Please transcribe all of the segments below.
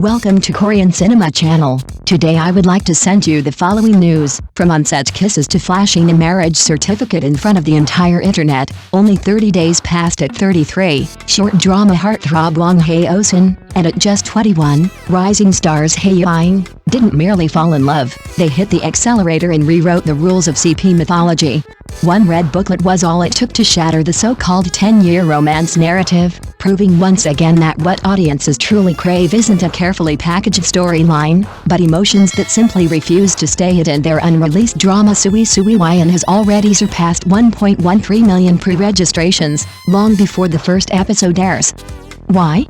Welcome to Korean Cinema Channel. Today I would like to send you the following news. From on-set kisses to flashing a marriage certificate in front of the entire internet, only 30 days passed at 33, short drama heartthrob Wang Haozhen, and at just 21, rising stars Zhai Yiying, didn't merely fall in love, they hit the accelerator and rewrote the rules of CP mythology. One red booklet was all it took to shatter the so-called 10-year romance narrative, proving once again that what audiences truly crave isn't a carefully packaged storyline, but emotions that simply refuse to stay hidden. Their unreleased drama Zhai Yiying has already surpassed 1.13 million pre-registrations, long before the first episode airs. Why?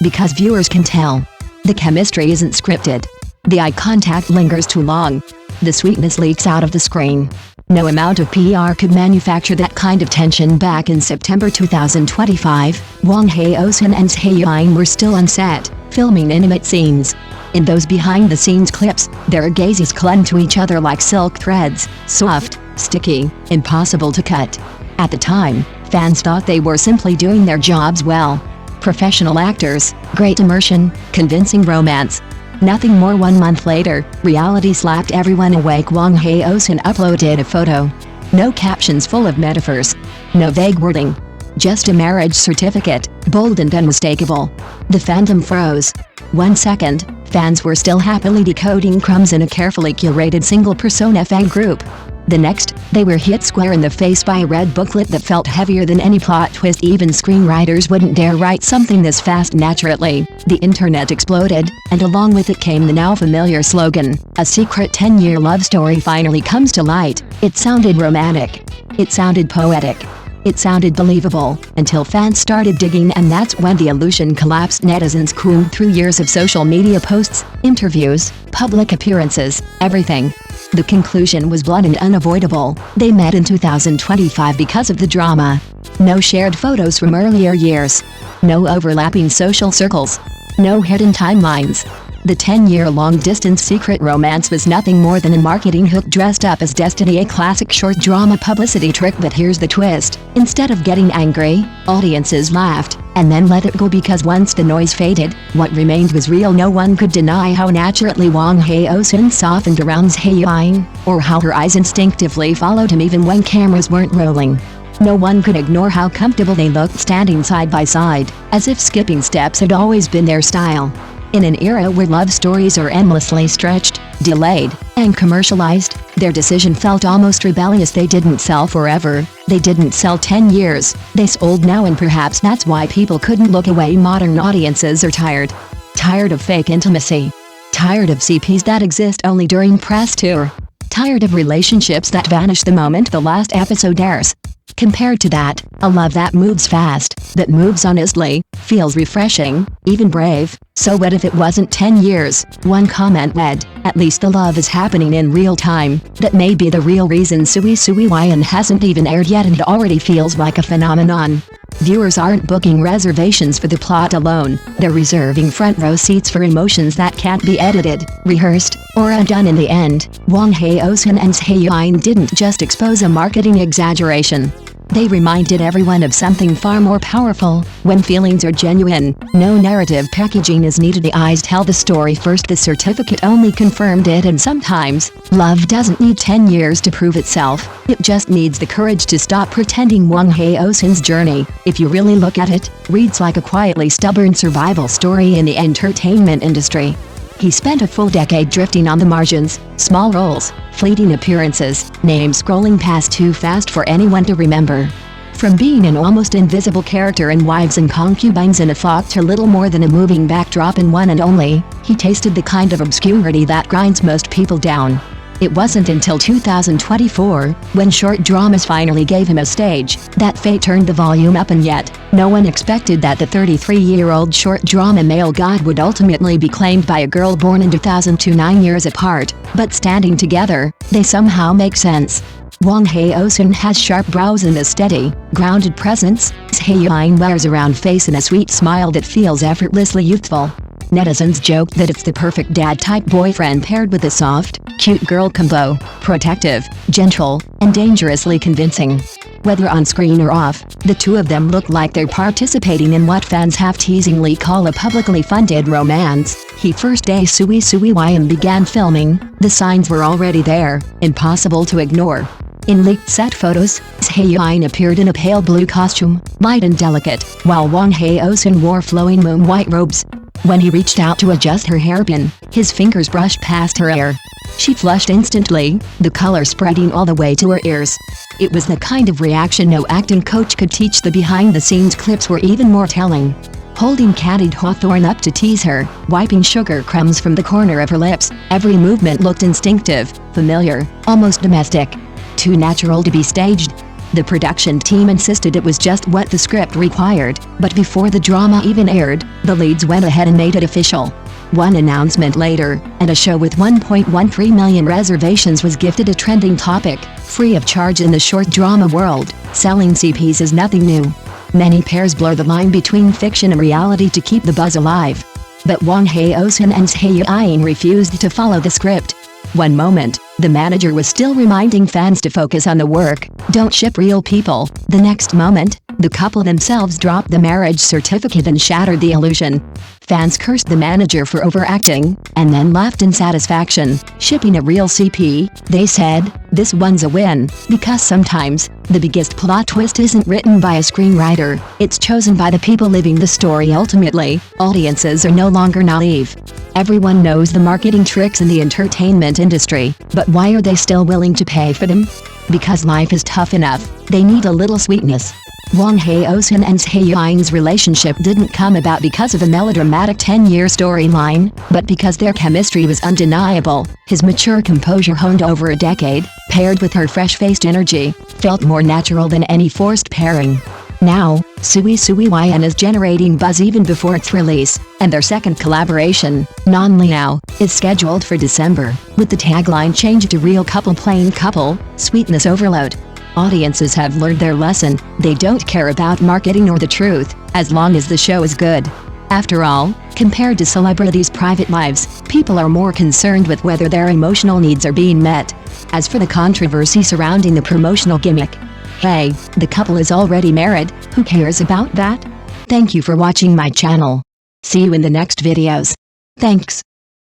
Because viewers can tell. The chemistry isn't scripted. The eye contact lingers too long. The sweetness leaks out of the screen. No amount of PR could manufacture that kind of tension. Back in September 2025, Wang Haozhen and Zhai Yiying were still on set, filming intimate scenes. In those behind-the-scenes clips, their gazes clung to each other like silk threads, soft, sticky, impossible to cut. At the time, fans thought they were simply doing their jobs well. Professional actors, great immersion, convincing romance. Nothing more. 1 month later, reality slapped everyone awake. Wang Haozhen uploaded a photo. No captions full of metaphors. No vague wording. Just a marriage certificate, bold and unmistakable. The fandom froze. 1 second, fans were still happily decoding crumbs in a carefully curated single-persona fan group. The next, they were hit square in the face by a red booklet that felt heavier than any plot twist. Even screenwriters wouldn't dare write something this fast. Naturally, the internet exploded, and along with it came the now familiar slogan, "A secret 10-year love story finally comes to light." It sounded romantic. It sounded poetic. It sounded believable, until fans started digging, and that's when the illusion collapsed. Netizens combed through years of social media posts, interviews, public appearances, everything. The conclusion was blunt and unavoidable. They met in 2025 because of the drama. No shared photos from earlier years. No overlapping social circles. No hidden timelines. The 10-year long-distance secret romance was nothing more than a marketing hook dressed up as destiny, a classic short drama publicity trick. But here's the twist. Instead of getting angry, audiences laughed, and then let it go, because once the noise faded, what remained was real. No one could deny how naturally Wang Haozhen softened around Zhai Yiying, or how her eyes instinctively followed him even when cameras weren't rolling. No one could ignore how comfortable they looked standing side by side, as if skipping steps had always been their style. In an era where love stories are endlessly stretched, delayed, and commercialized, their decision felt almost rebellious. They didn't sell forever. They didn't sell 10 years. They sold now, and perhaps that's why people couldn't look away. Modern audiences are tired. Tired of fake intimacy. Tired of CPs that exist only during press tour. Tired of relationships that vanish the moment the last episode airs. Compared to that, a love that moves fast, that moves honestly, feels refreshing, even brave. So what if it wasn't 10 years? One comment read, "At least the love is happening in real time." That may be the real reason Zhai Yiying hasn't even aired yet, and it already feels like a phenomenon. Viewers aren't booking reservations for the plot alone. They're reserving front row seats for emotions that can't be edited, rehearsed, or undone. In the end, Wang Haozhen and Zhai Yiying didn't just expose a marketing exaggeration. They reminded everyone of something far more powerful. When feelings are genuine, no narrative packaging is needed. The eyes tell the story first. The certificate only confirmed it. And sometimes, love doesn't need 10 years to prove itself. It just needs the courage to stop pretending. Wang Haozhen's journey, if you really look at it, reads like a quietly stubborn survival story in the entertainment industry. He spent a full decade drifting on the margins, small roles, fleeting appearances, names scrolling past too fast for anyone to remember. From being an almost invisible character in Wives and Concubines in a Flock to little more than a moving backdrop in One and Only, he tasted the kind of obscurity that grinds most people down. It wasn't until 2024, when short dramas finally gave him a stage, that fate turned the volume up. And yet, no one expected that the 33-year-old short drama male god would ultimately be claimed by a girl born in 2002. 9 years apart, but standing together, they somehow make sense. Wang Haozhen has sharp brows and a steady, grounded presence. Zhai Yiying wears a round face and a sweet smile that feels effortlessly youthful. Netizens joked that it's the perfect dad-type boyfriend paired with a soft, cute girl combo, protective, gentle, and dangerously convincing. Whether on screen or off, the two of them look like they're participating in what fans have teasingly call a publicly funded romance. He first day Sui Ying began filming, the signs were already there, impossible to ignore. In leaked set photos, Zhai Yiying appeared in a pale blue costume, light and delicate, while Wang Haozhen wore flowing moon-white robes. When he reached out to adjust her hairpin, his fingers brushed past her hair. She flushed instantly, the color spreading all the way to her ears. It was the kind of reaction no acting coach could teach. The behind-the-scenes clips were even more telling. Holding candied hawthorn up to tease her, wiping sugar crumbs from the corner of her lips, every movement looked instinctive, familiar, almost domestic. Too natural to be staged. The production team insisted it was just what the script required, but before the drama even aired, the leads went ahead and made it official. One announcement later, and a show with 1.13 million reservations was gifted a trending topic, free of charge in the short drama world. Selling CPs is nothing new. Many pairs blur the line between fiction and reality to keep the buzz alive. But Wang Haozhen and Zhai Yiying refused to follow the script. One moment, the manager was still reminding fans to focus on the work, don't ship real people. The next moment, the couple themselves dropped the marriage certificate and shattered the illusion. Fans cursed the manager for overacting, and then laughed in satisfaction. Shipping a real CP, they said, this one's a win, because sometimes, the biggest plot twist isn't written by a screenwriter, it's chosen by the people living the story. Ultimately, audiences are no longer naive. Everyone knows the marketing tricks in the entertainment industry, but why are they still willing to pay for them? Because life is tough enough, they need a little sweetness. Wang Haozhen and Zhai Yiying's relationship didn't come about because of a melodramatic 10-year storyline, but because their chemistry was undeniable. His mature composure honed over a decade, paired with her fresh-faced energy, felt more natural than any forced pairing. Now, Sui Ying is generating buzz even before its release, and their second collaboration, Non Liao, is scheduled for December, with the tagline changed to Real Couple Plain Couple, Sweetness Overload. Audiences have learned their lesson, they don't care about marketing or the truth, as long as the show is good. After all, compared to celebrities' private lives, people are more concerned with whether their emotional needs are being met. As for the controversy surrounding the promotional gimmick, hey, the couple is already married, who cares about that? Thank you for watching my channel. See you in the next videos. Thanks.